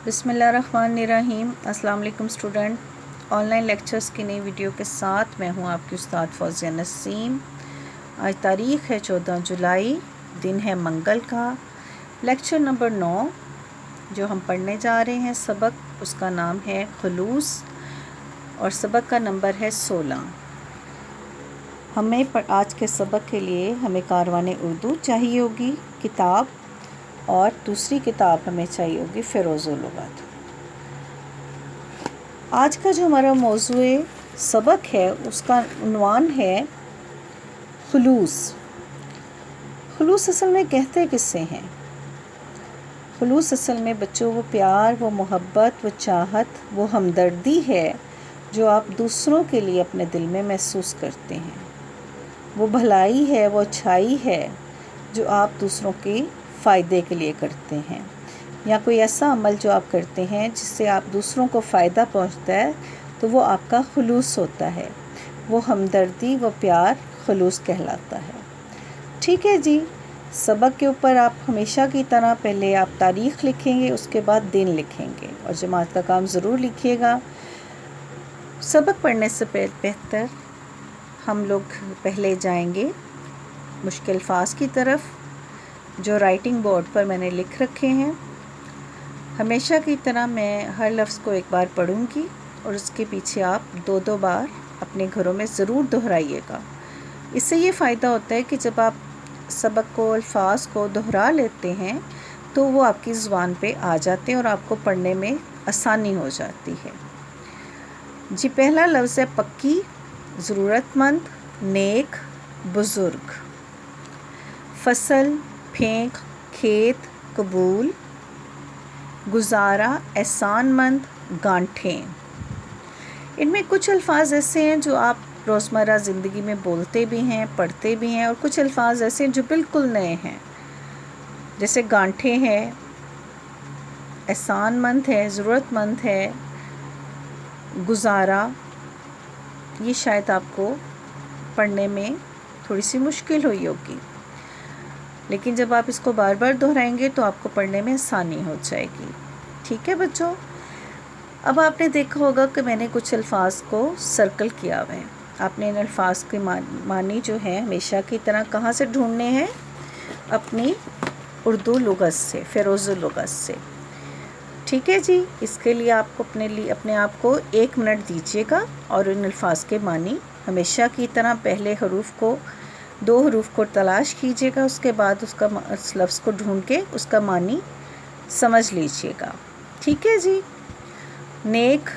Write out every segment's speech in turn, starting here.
बिस्मिल्लाहिर्रहमानिर्रहीम। अस्सलाम वालेकुम स्टूडेंट। ऑनलाइन लेक्चर्स की नई वीडियो के साथ मैं हूं आपकी उस्ताद फौजिया नसीम। आज तारीख़ है 14 जुलाई, दिन है मंगल का। लेक्चर नंबर 9 जो हम पढ़ने जा रहे हैं सबक, उसका नाम है खुलूस और सबक का नंबर है 16। हमें आज के सबक के लिए हमें कारवाने उर्दू चाहिए होगी किताब, और दूसरी किताब हमें चाहिए होगी फ़िरोज़ुल लुग़त। आज का जो हमारा मौज़ूए सबक है उसका उन्वान है खुलूस। खुलूस असल में कहते किससे हैं? खुलूस असल में बच्चों वो प्यार, वो मोहब्बत, वो चाहत, वो हमदर्दी है जो आप दूसरों के लिए अपने दिल में महसूस करते हैं। वो भलाई है, वो अच्छाई है जो आप दूसरों के फ़ायदे के लिए करते हैं, या कोई ऐसा अमल जो आप करते हैं जिससे आप दूसरों को फ़ायदा पहुंचता है, तो वो आपका खुलूस होता है। वो हमदर्दी, वो प्यार खुलूस कहलाता है। ठीक है जी। सबक के ऊपर आप हमेशा की तरह पहले आप तारीख़ लिखेंगे, उसके बाद दिन लिखेंगे, और जमात का काम ज़रूर लिखिएगा। सबक पढ़ने से बेहतर हम लोग पहले जाएंगे मुश्किल अल्फाज की तरफ, जो राइटिंग बोर्ड पर मैंने लिख रखे हैं। हमेशा की तरह मैं हर लफ्ज़ को एक बार पढ़ूंगी और उसके पीछे आप दो बार अपने घरों में ज़रूर दोहराइएगा। इससे ये फ़ायदा होता है कि जब आप सबक को, अल्फाज को दोहरा लेते हैं तो वो आपकी ज़ुबान पे आ जाते हैं और आपको पढ़ने में आसानी हो जाती है। जी, पहला लफ्ज़ है पक्की, ज़रूरतमंद, नेक, बुज़ुर्ग। फसल, फेंक, खेत, कबूल, गुजारा, एहसानमंद, गांठें। इनमें कुछ अल्फाज ऐसे हैं जो आप रोज़मर्रा ज़िंदगी में बोलते भी हैं, पढ़ते भी हैं, और कुछ अल्फाज ऐसे हैं जो बिल्कुल नए हैं, जैसे गांठें हैं, एहसानमंद है, ज़रूरतमंद है, गुजारा। ये शायद आपको पढ़ने में थोड़ी सी मुश्किल हुई होगी, लेकिन जब आप इसको बार बार दोहराएंगे तो आपको पढ़ने में आसानी हो जाएगी। ठीक है बच्चों। अब आपने देखा होगा कि मैंने कुछ अल्फाज को सर्कल किया हुआ है। आपने इन अल्फाज के मानी जो है हमेशा की तरह कहाँ से ढूंढने हैं? अपनी उर्दू लुग़त से, फ़िरोज़ुल लुग़त से। ठीक है जी। इसके लिए आपको अपने आप को 1 मिनट दीजिएगा और इन अल्फाज के मानी हमेशा की तरह पहले दो हरूफ को तलाश कीजिएगा, उसके बाद उस लफ्ज़ को ढूंढ के उसका मानी समझ लीजिएगा। ठीक है जी। नेक,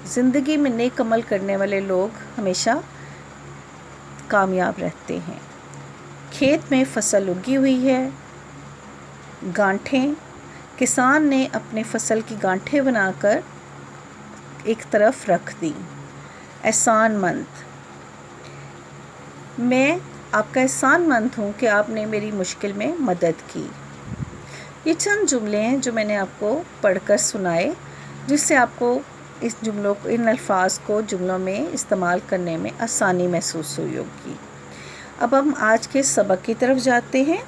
ज़िंदगी में नेक अमल करने वाले लोग हमेशा कामयाब रहते हैं। खेत में फसल उगी हुई है। गांठें, किसान ने अपने फसल की गांठें बनाकर एक तरफ रख दी। एहसानमंद, मैं आपका एहसानमंद हूँ कि आपने मेरी मुश्किल में मदद की। ये चंद जुमले हैं जो मैंने आपको पढ़कर सुनाए, जिससे आपको इन अल्फाज को जुमलों में इस्तेमाल करने में आसानी महसूस हुई होगी। अब हम आज के सबक की तरफ जाते हैं।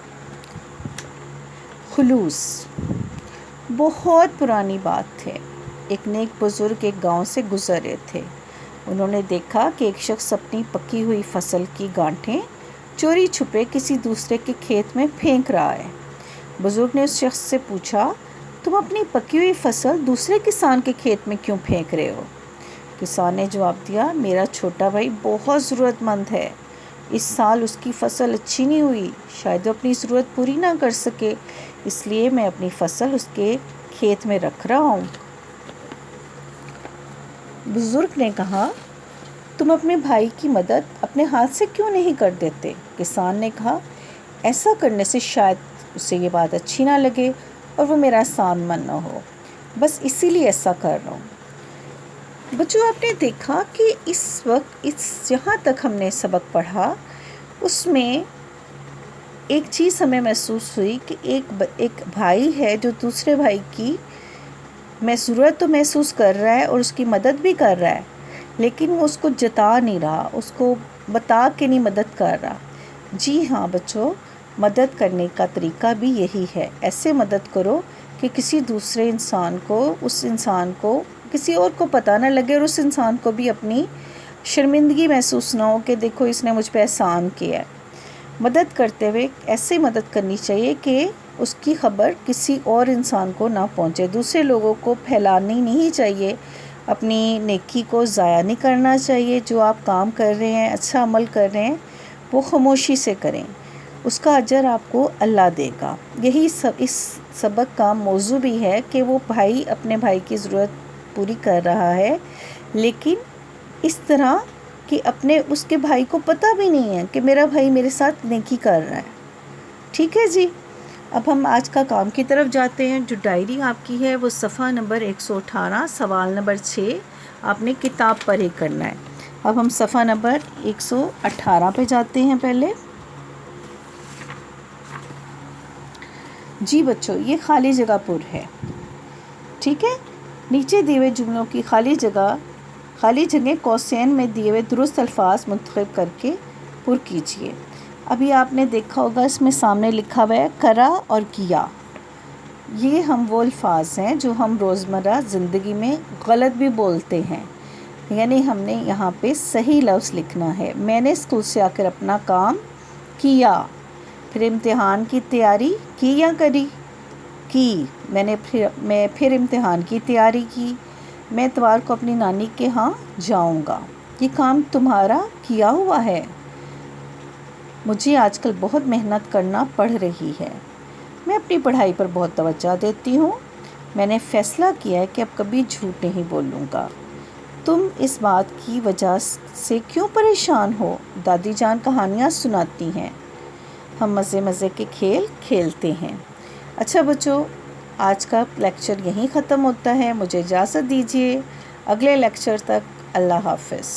खुलूस। बहुत पुरानी बात है। एक नेक बुज़ुर्ग एक गांव से गुज़र रहे थे। उन्होंने देखा कि एक शख्स अपनी पकी हुई फसल की गांठें चोरी छुपे किसी दूसरे के खेत में फेंक रहा है। बुज़ुर्ग ने उस शख्स से पूछा, तुम अपनी पकी हुई फसल दूसरे किसान के खेत में क्यों फेंक रहे हो? किसान ने जवाब दिया, मेरा छोटा भाई बहुत ज़रूरतमंद है। इस साल उसकी फसल अच्छी नहीं हुई, शायद वो अपनी ज़रूरत पूरी ना कर सके, इसलिए मैं अपनी फसल उसके खेत में रख रहा हूँ। बुज़ुर्ग ने कहा, तुम अपने भाई की मदद अपने हाथ से क्यों नहीं कर देते? किसान ने कहा, ऐसा करने से शायद उसे ये बात अच्छी ना लगे और वो मेरा एहसानमंद ना हो, बस इसीलिए ऐसा कर रहा हूँ। बच्चों, आपने देखा कि इस वक्त जहाँ तक हमने सबक पढ़ा उसमें एक चीज़ हमें महसूस हुई कि एक भाई है जो दूसरे भाई की ज़रूरत तो महसूस कर रहा है और उसकी मदद भी कर रहा है, लेकिन वो उसको जता नहीं रहा, उसको बता के नहीं मदद कर रहा। जी हाँ बच्चों, मदद करने का तरीका भी यही है। ऐसे मदद करो کہ کسی دوسرے انسان کو، اس انسان کو کسی اور کو پتہ نہ لگے، اور اس انسان کو بھی اپنی شرمندگی محسوس نہ ہو کہ دیکھو اس نے مجھ پہ احسان کیا ہے۔ مدد کرتے ہوئے ایسے مدد کرنی چاہیے کہ اس کی خبر کسی اور انسان کو نہ پہنچے، دوسرے لوگوں کو پھیلانی نہیں چاہیے، اپنی نیکی کو ضائع نہیں کرنا چاہیے۔ جو آپ کام کر رہے ہیں، اچھا عمل کر رہے ہیں، وہ خاموشی سے کریں، اس کا اجر آپ کو اللہ دے گا۔ یہی اس سبق کا موضوع بھی ہے کہ وہ بھائی اپنے بھائی کی ضرورت پوری کر رہا ہے، لیکن اس طرح کہ اس کے بھائی کو پتہ بھی نہیں ہے کہ میرا بھائی میرے ساتھ نیکی کر رہا ہے۔ ٹھیک ہے جی، اب ہم آج کا کام کی طرف جاتے ہیں۔ جو ڈائری آپ کی ہے وہ صفحہ نمبر 118 سوال نمبر 6 آپ نے کتاب پر ہی کرنا ہے۔ اب ہم صفحہ نمبر 118 پہ جاتے ہیں پہلے۔ جی بچوں، یہ خالی جگہ پر ہے، ٹھیک ہے۔ نیچے دیے ہوئے جملوں کی خالی جگہ قوسین میں دیے ہوئے درست الفاظ منتخب کر کے پر کیجیے۔ ابھی آپ نے دیکھا ہوگا اس میں سامنے لکھا ہوا ہے کرا اور کیا۔ یہ وہ الفاظ ہیں جو ہم روزمرہ زندگی میں غلط بھی بولتے ہیں، یعنی ہم نے یہاں پہ صحیح لفظ لکھنا ہے۔ میں نے اسکول سے آ کر اپنا کام کیا، پھر امتحان کی تیاری کی یا کری؟ کی۔ میں پھر امتحان کی تیاری کی۔ میں اتوار کو اپنی نانی کے ہاں جاؤں گا۔ یہ کام تمہارا کیا ہوا ہے۔ مجھے آج کل بہت محنت کرنا پڑ رہی ہے۔ میں اپنی پڑھائی پر بہت توجہ دیتی ہوں۔ میں نے فیصلہ کیا ہے کہ اب کبھی جھوٹ نہیں بولوں گا۔ تم اس بات کی وجہ سے کیوں پریشان ہو؟ دادی جان کہانیاں سناتی ہیں، ہم مزے کے کھیل کھیلتے ہیں۔ اچھا بچوں، آج کا لیکچر یہیں ختم ہوتا ہے۔ مجھے اجازت دیجیے، اگلے لیکچر تک اللہ حافظ۔